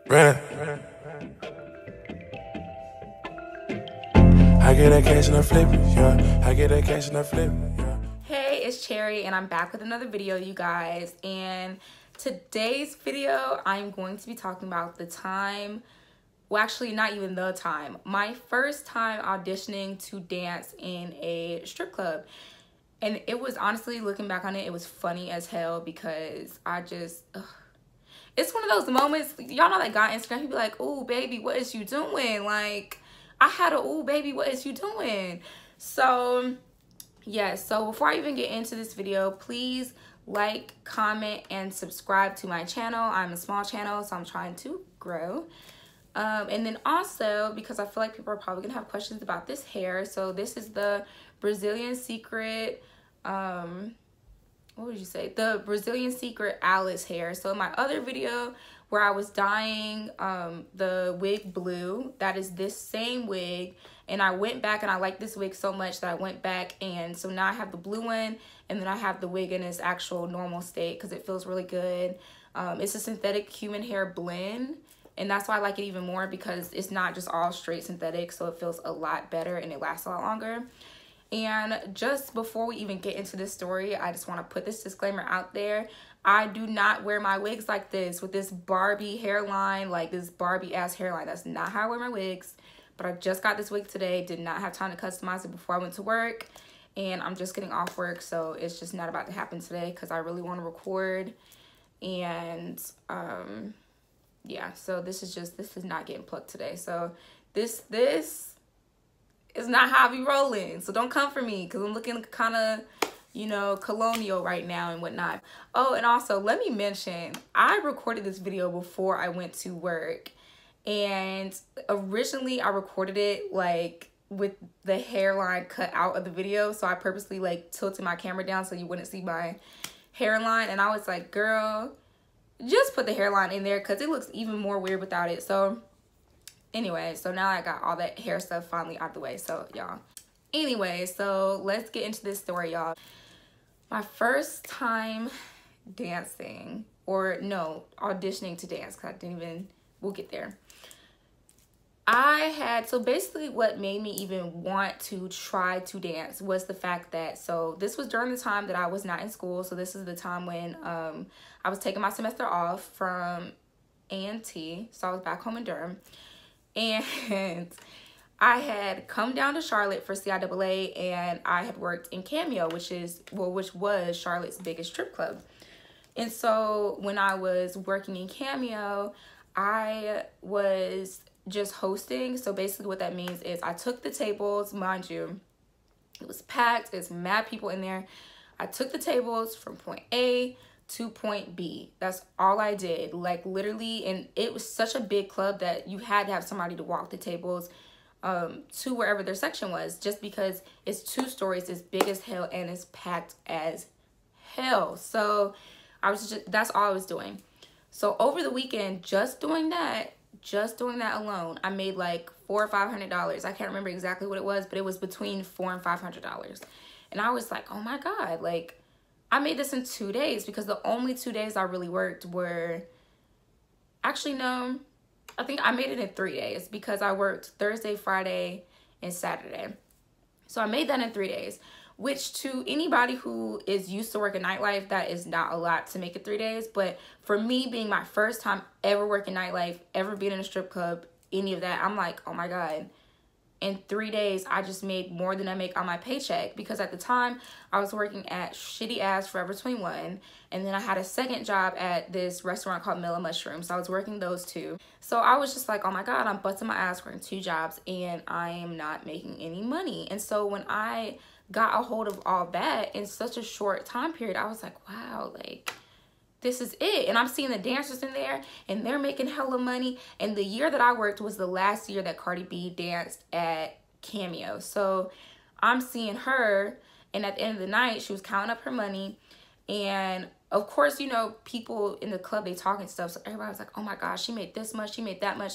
Run. I get that cash and I flip it, yeah. I get that cash and I flip it, yeah. Hey, it's Cherry and I'm back with another video, you guys. And today's video, I'm going to be talking about the time, well actually not even the time, my first time auditioning to dance in a strip club. And it was honestly, looking back on it, it was funny as hell because I just, it's one of those moments, y'all know that guy on Instagram, he'd be like, "Ooh, baby, what is you doing?" Like, I had a, "Ooh, baby, what is you doing?" So, yeah, so before I even get into this video, please like, comment, and subscribe to my channel. I'm a small channel, so I'm trying to grow. And then also, because I feel like people are probably gonna have questions about this hair, so this is the Brazilian Secret, what would you say? The Brazilian Secret Alice hair. So in my other video where I was dyeing the wig blue, that is this same wig. And I went back and I like this wig so much that I went back, and so now I have the blue one and then I have the wig in its actual normal state because it feels really good. It's a synthetic human hair blend, and that's why I like it even more because it's not just all straight synthetic, so it feels a lot better and it lasts a lot longer. And just before we even get into this story, I just want to put this disclaimer out there. I do not wear my wigs like this with this Barbie hairline, like this Barbie ass hairline. That's not how I wear my wigs. But I just got this wig today, did not have time to customize it before I went to work. And I'm just getting off work, so it's just not about to happen today because I really want to record. And yeah, so this is not getting plucked today. So this it's not how I be rolling. So don't come for me because I'm looking kind of, you know, colonial right now and whatnot. Oh, and also let me mention, I recorded this video before I went to work. And originally I recorded it like with the hairline cut out of the video. So I purposely like tilted my camera down so you wouldn't see my hairline. And I was like, girl, just put the hairline in there because it looks even more weird without it. So anyway, so now I got all that hair stuff finally out the way, so y'all. Anyway, so let's get into this story, y'all. My first time dancing, or no, auditioning to dance, because I didn't even, we'll get there. So basically what made me even want to try to dance was the fact that, so this was during the time that I was not in school, so this is the time when I was taking my semester off from A&T, so I was back home in Durham. And I had come down to Charlotte for CIAA, and I had worked in Cameo, which was Charlotte's biggest strip club. And so when I was working in Cameo, I was just hosting. So basically what that means is I took the tables, mind you, it was packed, there's mad people in there. I took the tables from point A to point B. That's all I did, like literally. And it was such a big club that you had to have somebody to walk the tables to wherever their section was, just because it's 2 stories, it's big as hell, and it's packed as hell. So that's all I was doing. So over the weekend, just doing that alone, I made like $400 or $500. I can't remember exactly what it was, but it was between $400 and $500. And I was like, oh my God, like, I made this in 2 days, because the only 2 days I really worked were, actually no, I think I made it in 3 days because I worked Thursday, Friday, and Saturday. So I made that in 3 days, which to anybody who is used to working nightlife, that is not a lot to make it 3 days. But for me, being my first time ever working nightlife, ever being in a strip club, any of that, I'm like, oh my God. In 3 days, I just made more than I make on my paycheck, because at the time I was working at shitty ass Forever 21, and then I had a second job at this restaurant called Mellow Mushroom, so I was working those 2. So I was just like, oh my God, I'm busting my ass working 2 jobs and I am not making any money. And so when I got a hold of all that in such a short time period, I was like, wow, like, this is it. And I'm seeing the dancers in there and they're making hella money. And the year that I worked was the last year that Cardi B danced at Cameo. So I'm seeing her, and at the end of the night, she was counting up her money. And of course, you know, people in the club, they talk and stuff. So everybody was like, oh my gosh, she made this much, she made that much.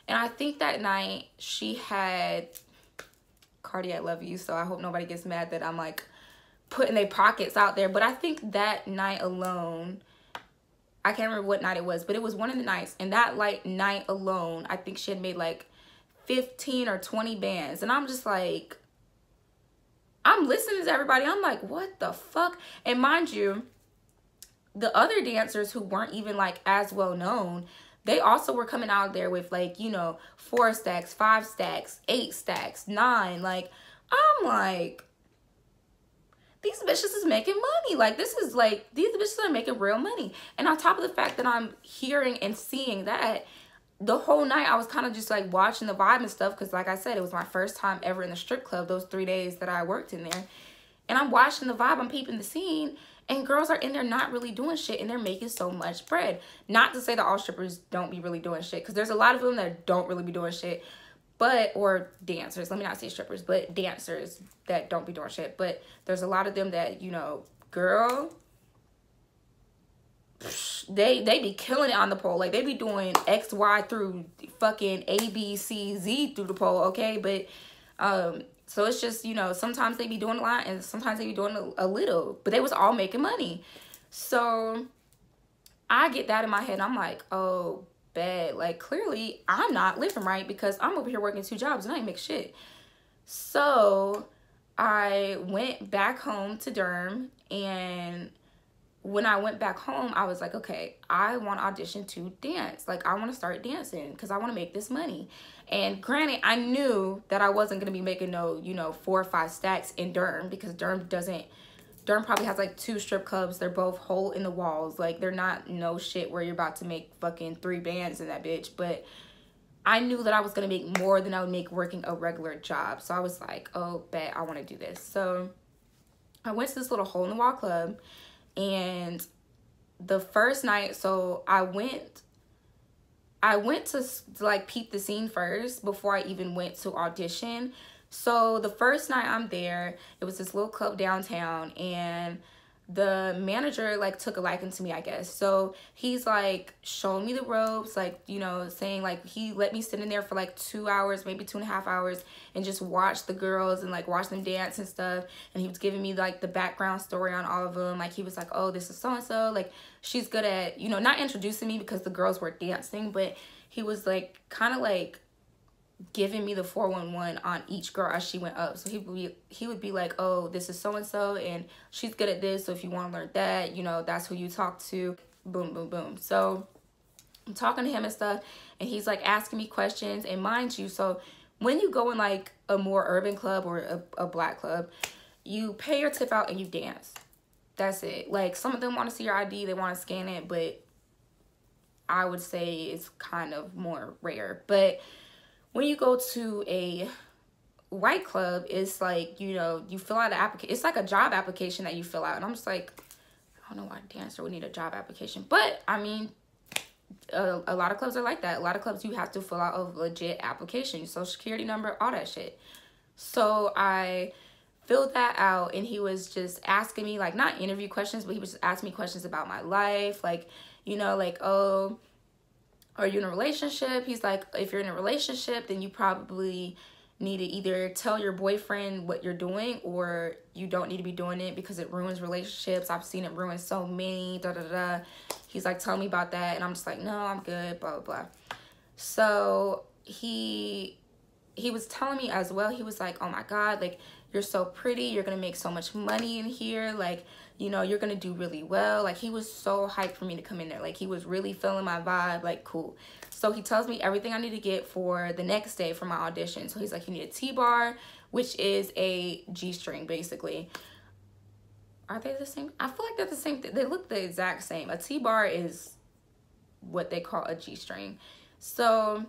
And I think that night she had, Cardi, I love you, so I hope nobody gets mad that I'm like putting their pockets out there. But I think that night alone, I can't remember what night it was, but it was one of the nights. And that like night alone, I think she had made like 15 or 20 bands. And I'm just like, I'm listening to everybody. I'm like, what the fuck? And mind you, the other dancers who weren't even like as well known, they also were coming out there with like, you know, 4 stacks, 5 stacks, 8 stacks, 9. Like, I'm like, these bitches is making money. Like, this is like, these bitches are making real money. And on top of the fact that I'm hearing and seeing that, the whole night I was kind of just like watching the vibe and stuff. Because like I said, it was my first time ever in the strip club those 3 days that I worked in there. And I'm watching the vibe, I'm peeping the scene. And girls are in there not really doing shit. And they're making so much bread. Not to say that all strippers don't be really doing shit. Because there's a lot of them that don't really be doing shit. But, or dancers, let me not say strippers, but dancers that don't be doing shit. But there's a lot of them that, you know, girl, they be killing it on the pole. Like, they be doing X, Y through fucking A, B, C, Z through the pole, okay? But, so it's just, you know, sometimes they be doing a lot and sometimes they be doing a little. But they was all making money. So, I get that in my head and I'm like, oh, bad. Like, clearly I'm not living right because I'm over here working 2 jobs and I ain't make shit. So I went back home to Durham, and when I went back home, I was like, okay, I want to audition to dance. Like, I want to start dancing because I want to make this money. And granted, I knew that I wasn't going to be making no, you know, 4 or 5 stacks in Durham because Durham probably has like 2 strip clubs. They're both hole in the walls. Like, they're not no shit where you're about to make fucking 3 bands in that bitch. But I knew that I was going to make more than I would make working a regular job. So I was like, oh, bet I want to do this. So I went to this little hole in the wall club. And the first night, so I went to like peep the scene first before I even went to audition. So the first night I'm there, it was this little club downtown, and the manager like took a liking to me, I guess. So he's like showing me the ropes, like, you know, saying like he let me sit in there for like 2 hours, maybe 2.5 hours, and just watch the girls and like watch them dance and stuff. And he was giving me like the background story on all of them. Like, he was like, oh, this is so and so, like, she's good at, you know, not introducing me because the girls were dancing, but he was like kind of like giving me the 411 on each girl as she went up. So he would be like, oh, this is so and so and she's good at this, so if you want to learn that, you know, that's who you talk to. Boom, boom, boom. So I'm talking to him and stuff, and he's like asking me questions. And mind you, so when you go in like a more urban club or a black club, you pay your tip out and you dance. That's it. Like, some of them want to see your ID, they want to scan it, but I would say it's kind of more rare. But when you go to a white club, it's like, you know, you fill out an application. It's like a job application that you fill out. And I'm just like, I don't know why a dancer would need a job application. But, I mean, a lot of clubs are like that. A lot of clubs, you have to fill out a legit application. Your social security number, all that shit. So I filled that out, and he was just asking me, like, not interview questions, but he was just asking me questions about my life. Like, you know, like, oh, are you in a relationship? He's like, if you're in a relationship, then you probably need to either tell your boyfriend what you're doing, or you don't need to be doing it because it ruins relationships. I've seen it ruin so many, da da da. He's like, tell me about that. And I'm just like, no, I'm good, blah, blah, blah. So he was telling me as well, he was like, oh my God, like, you're so pretty. You're going to make so much money in here. Like, you know, you're going to do really well. Like, he was so hyped for me to come in there. Like, he was really feeling my vibe. Like, cool. So he tells me everything I need to get for the next day for my audition. So he's like, you need a T-bar, which is a G-string, basically. Are they the same? I feel like they're the same thing. They look the exact same. A T-bar is what they call a G-string. So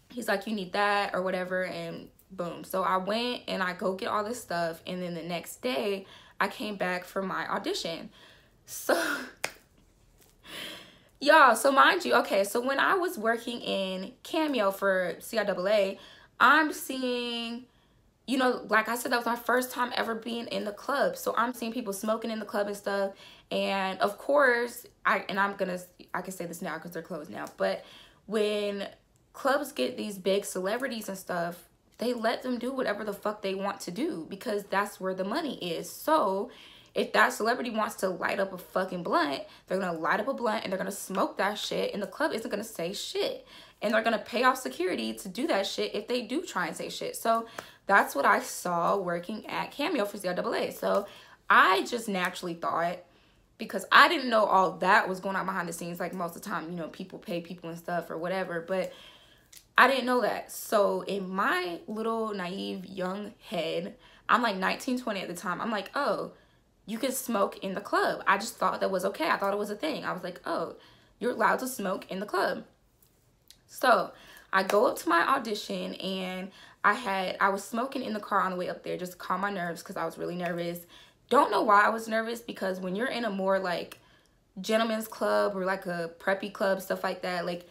he's like, you need that or whatever, and boom. So I went and I go get all this stuff, and then the next day I came back for my audition. So y'all, so mind you, okay, so when I was working in Cameo for CIAA, I'm seeing, you know, like I said, that was my first time ever being in the club. So I'm seeing people smoking in the club and stuff. And of course, I can say this now because they're closed now, but when clubs get these big celebrities and stuff, they let them do whatever the fuck they want to do because that's where the money is. So if that celebrity wants to light up a fucking blunt, they're gonna light up a blunt and they're gonna smoke that shit, and the club isn't gonna say shit. And they're gonna pay off security to do that shit if they do try and say shit. So that's what I saw working at Cameo for CIAA. So I just naturally thought, because I didn't know all that was going on behind the scenes, like most of the time, you know, people pay people and stuff or whatever, but I didn't know that. So in my little naive young head, I'm like 19, 20 at the time, I'm like, oh, you can smoke in the club. I just thought that was okay. I thought it was a thing. I was like, oh, you're allowed to smoke in the club. So I go up to my audition, and I was smoking in the car on the way up there just to calm my nerves because I was really nervous. Don't know why I was nervous, because when you're in a more like gentleman's club or like a preppy club, stuff like that, like,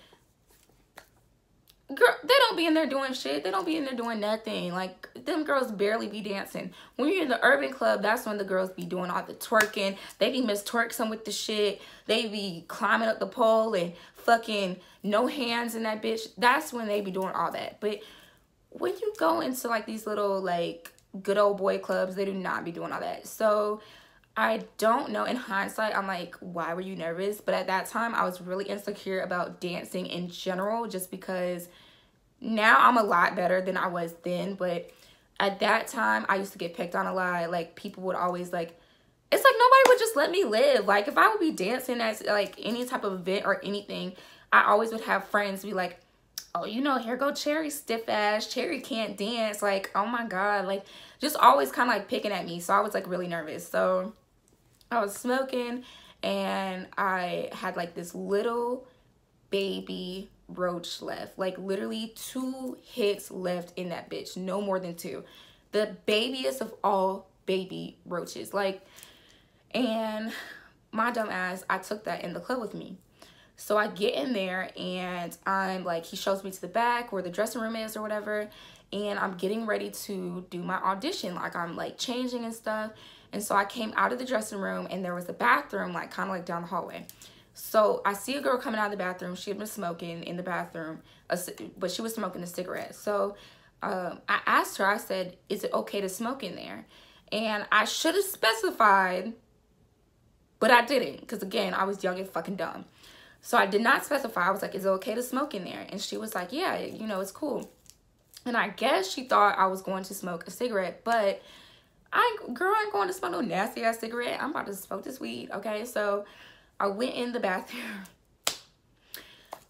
girl, they don't be in there doing shit. They don't be in there doing nothing. Like, them girls barely be dancing. When you're in the urban club, that's when the girls be doing all the twerking. They be Miss Twerksome with the shit. They be climbing up the pole and fucking no hands in that bitch. That's when they be doing all that. But when you go into like these little like good old boy clubs, they do not be doing all that. So I don't know. In hindsight, I'm like, why were you nervous? But at that time, I was really insecure about dancing in general, just because now I'm a lot better than I was then. But at that time, I used to get picked on a lot. Like, people would always like, it's like nobody would just let me live. Like, if I would be dancing at like any type of event or anything, I always would have friends be like, oh, you know, here go Cherry, stiff ass. Cherry can't dance. Like, oh my God. Like, just always kind of like picking at me. So I was like really nervous. So I was smoking, and I had like this little baby roach left. Like, literally 2 hits left in that bitch. No more than 2. The babiest of all baby roaches. Like, and my dumb ass, I took that in the club with me. So I get in there, and I'm like, he shows me to the back where the dressing room is or whatever, and I'm getting ready to do my audition. Like, I'm like changing and stuff. And so I came out of the dressing room, and there was a bathroom like kind of like down the hallway. So I see a girl coming out of the bathroom. She had been smoking in the bathroom, but she was smoking a cigarette. So I asked her, I said, is it okay to smoke in there? And I should have specified, but I didn't, because again, I was young and fucking dumb. So I did not specify. I was like, is it okay to smoke in there? And she was like, yeah, you know, it's cool. And I guess she thought I was going to smoke a cigarette, but girl, I ain't going to smoke no nasty ass cigarette. I'm about to smoke this weed, okay? So I went in the bathroom,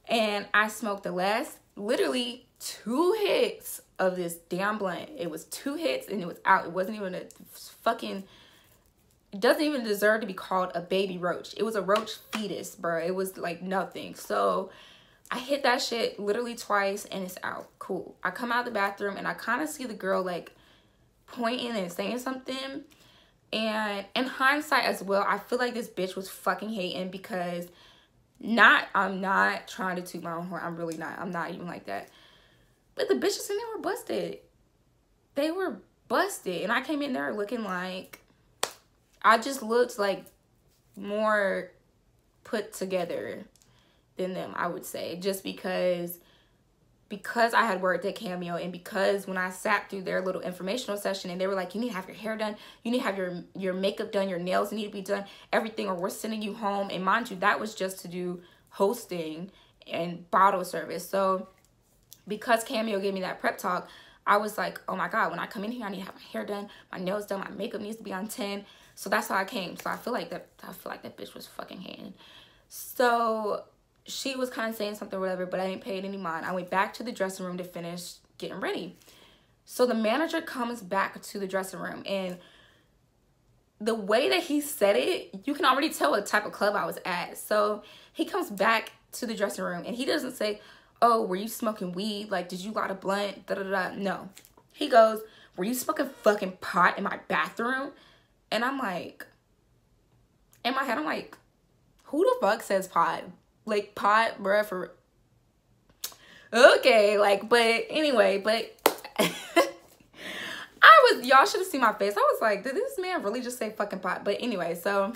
and I smoked the last, literally 2 hits of this damn blunt. It was 2 hits, and it was out. It wasn't even a fucking, it doesn't even deserve to be called a baby roach. It was a roach fetus, bro. It was like nothing. So I hit that shit literally twice, and it's out. Cool. I come out of the bathroom, and I kind of see the girl like pointing and saying something. And in hindsight as well, I feel like this bitch was fucking hating, because I'm not trying to toot my own horn. I'm really not. I'm not even like that. But the bitches in there were busted. They were busted. And I came in there looking like, I just looked like more put together than them, I would say. Just because I had worked at Cameo, and because when I sat through their little informational session, and they were like, you need to have your hair done, you need to have your makeup done, your nails need to be done, everything, or we're sending you home. And mind you, that was just to do hosting and bottle service. So because Cameo gave me that prep talk, I was like, oh my God, when I come in here, I need to have my hair done, my nails done, my makeup needs to be on 10. So that's how I came. So I feel like that bitch was fucking hating. So she was kind of saying something or whatever, but I didn't pay it any mind. I went back to the dressing room to finish getting ready. So the manager comes back to the dressing room, and the way that he said it, you can already tell what type of club I was at. So he comes back to the dressing room, and he doesn't say, oh, were you smoking weed? Like, did you light a blunt? Da, da, da. No. He goes, were you smoking fucking pot in my bathroom? And I'm like, in my head, I'm like, who the fuck says pot? Like, pot, bruh, for... Okay, like, but anyway, but... y'all should have seen my face. I was like, did this man really just say fucking pot? But anyway, so...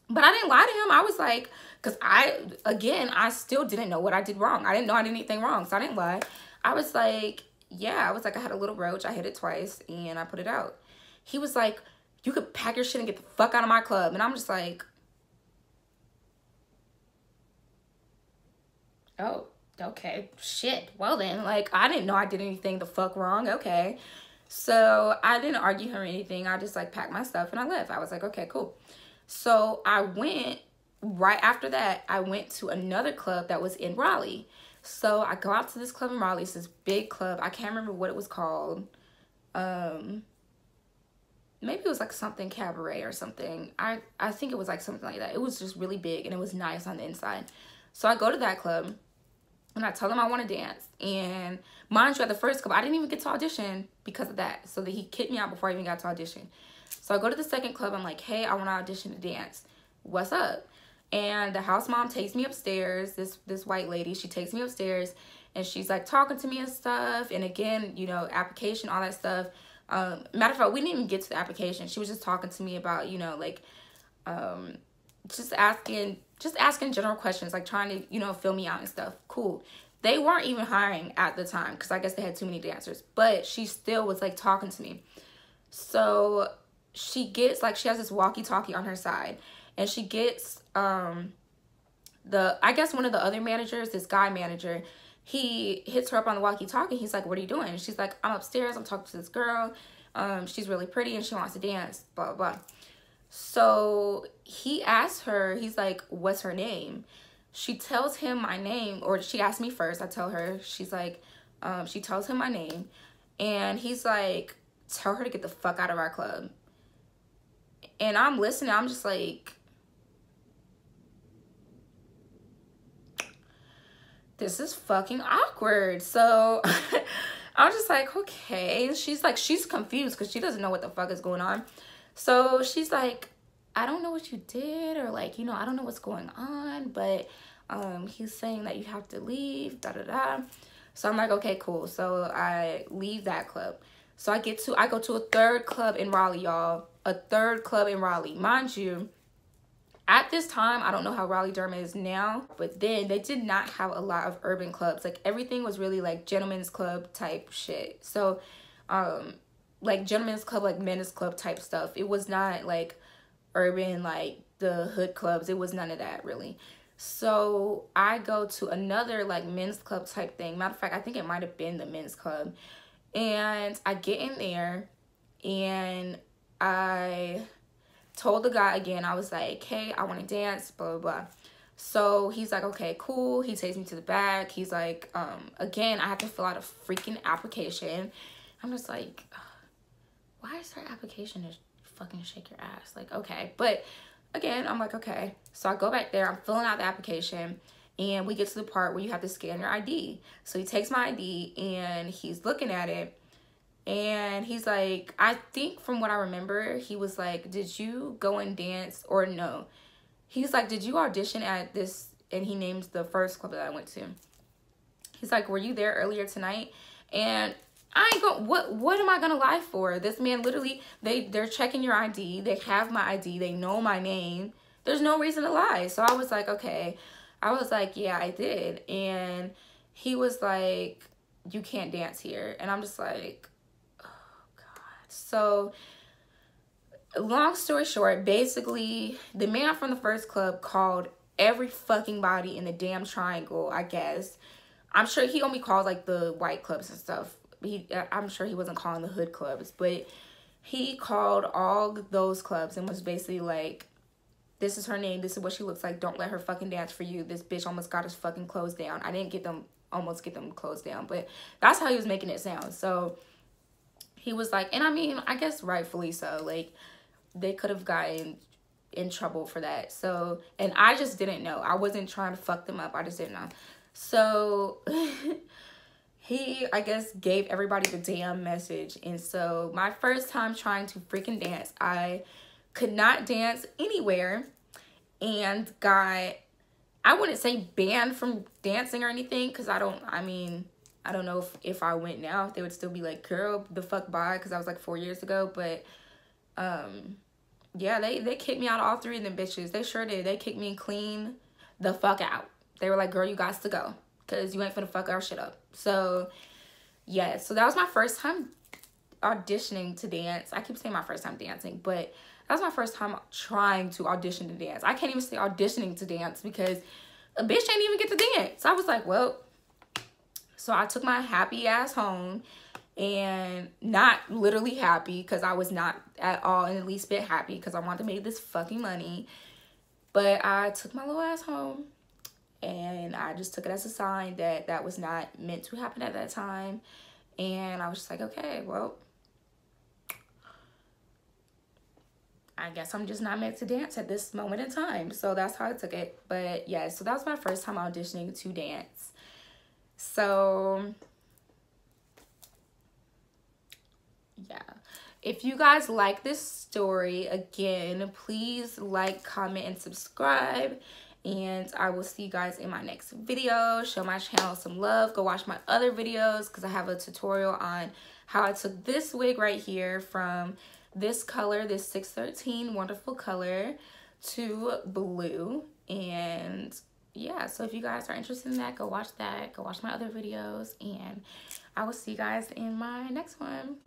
But I didn't lie to him. I was like, because I still didn't know what I did wrong. I didn't know I did anything wrong, so I didn't lie. I was like, yeah, I had a little roach. I hit it twice, and I put it out. He was like, you could pack your shit and get the fuck out of my club. And I'm just like, oh, okay, shit. Well then, like, I didn't know I did anything the fuck wrong. Okay. So I didn't argue her or anything. I just like packed my stuff and I left. I was like, okay, cool. So I went, right after that, I went to another club that was in Raleigh. So I go out to this club in Raleigh. It's this big club. I can't remember what it was called. Maybe it was like something cabaret or something. I think it was like something like that. It was just really big and it was nice on the inside. So I go to that club and I tell them I want to dance. And mind you, at the first club, I didn't even get to audition because of that. So that he kicked me out before I even got to audition. So I go to the second club. I'm like, hey, I want to audition to dance. What's up? And the house mom takes me upstairs. This white lady, she takes me upstairs and she's like talking to me and stuff. And again, you know, application, all that stuff. Matter of fact, we didn't even get to the application. She was just talking to me about, you know, like, just asking general questions, like trying to, you know, fill me out and stuff. Cool. They weren't even hiring at the time because I guess they had too many dancers, but she still was like talking to me. So she gets like, she has this walkie-talkie on her side and she gets, I guess one of the other managers, this guy manager, he hits her up on the walkie-talkie. He's like, what are you doing? And she's like, I'm upstairs. I'm talking to this girl. She's really pretty and she wants to dance, blah, blah, blah. So he asks her, he's like, what's her name? She tells him my name, or she asked me first. I tell her, she's like, she tells him my name. And he's like, tell her to get the fuck out of our club. And I'm listening. I'm just like, this is fucking awkward. So I was just like, okay. And she's like, she's confused because she doesn't know what the fuck is going on. So she's like, I don't know what you did, or like, you know, I don't know what's going on, but he's saying that you have to leave, da da da. So I'm like, okay, cool. So I leave that club. So I go to a third club in Raleigh, y'all. A third club in Raleigh. Mind you, at this time, I don't know how Raleigh-Durham is now, but then they did not have a lot of urban clubs. Like everything was really like gentlemen's club type shit. So like gentlemen's club, like men's club type stuff. It was not like urban, like the hood clubs. It was none of that really. So I go to another like men's club type thing. Matter of fact, I think it might have been the men's club. And I get in there and I told the guy again, I was like, hey, I want to dance, blah, blah, blah. So he's like, okay, cool. He takes me to the back. He's like, again, I have to fill out a freaking application. I'm just like, why is there an application to fucking shake your ass? Like, okay. But again, I'm like, okay. So I go back there. I'm filling out the application. And we get to the part where you have to scan your ID. So he takes my ID and he's looking at it. And he's like, I think from what I remember, he was like, did you go and dance or no? He's like, did you audition at this? And he names the first club that I went to. He's like, were you there earlier tonight? And I ain't going, what am I gonna lie for? This man literally, they're checking your ID. They have my ID. They know my name. There's no reason to lie. So I was like, okay. I was like, yeah, I did. And he was like, you can't dance here. And I'm just like, oh God. So long story short, basically the man from the first club called every fucking body in the damn triangle, I guess. I'm sure he only called like the white clubs and stuff. I'm sure he wasn't calling the hood clubs, but he called all those clubs and was basically like, this is her name, this is what she looks like, don't let her fucking dance for you. This bitch almost got us fucking closed down. I didn't almost get them closed down, but that's how he was making it sound. So he was like, and I mean, I guess rightfully so, like they could have gotten in trouble for that. So, and I just didn't know. I wasn't trying to fuck them up. I just didn't know. So he, I guess, gave everybody the damn message. And so my first time trying to freaking dance, I could not dance anywhere and got, I wouldn't say banned from dancing or anything, because I don't know if I went now, if they would still be like, girl, the fuck bye, because I was like 4 years ago. But yeah, they kicked me out of all three of them bitches. They sure did. They kicked me clean the fuck out. They were like, girl, you got to go, because you ain't finna fuck our shit up. So yeah, so that was my first time auditioning to dance. I keep saying my first time dancing, but that's my first time trying to audition to dance. I can't even say auditioning to dance because a bitch ain't even get to dance. So I was like, well, so I took my happy ass home, and not literally happy because I was not at all in the least bit happy because I wanted to make this fucking money. But I took my little ass home, and I just took it as a sign that that was not meant to happen at that time. And I was just like, okay, well, I guess I'm just not meant to dance at this moment in time. So that's how I took it. But yeah, so that was my first time auditioning to dance. So yeah, if you guys like this story, again, please like, comment, and subscribe. And I will see you guys in my next video. Show my channel some love. Go watch my other videos because I have a tutorial on how I took this wig right here from this color, this 613 wonderful color, to blue. And yeah, so if you guys are interested in that, go watch that. Go watch my other videos. And I will see you guys in my next one.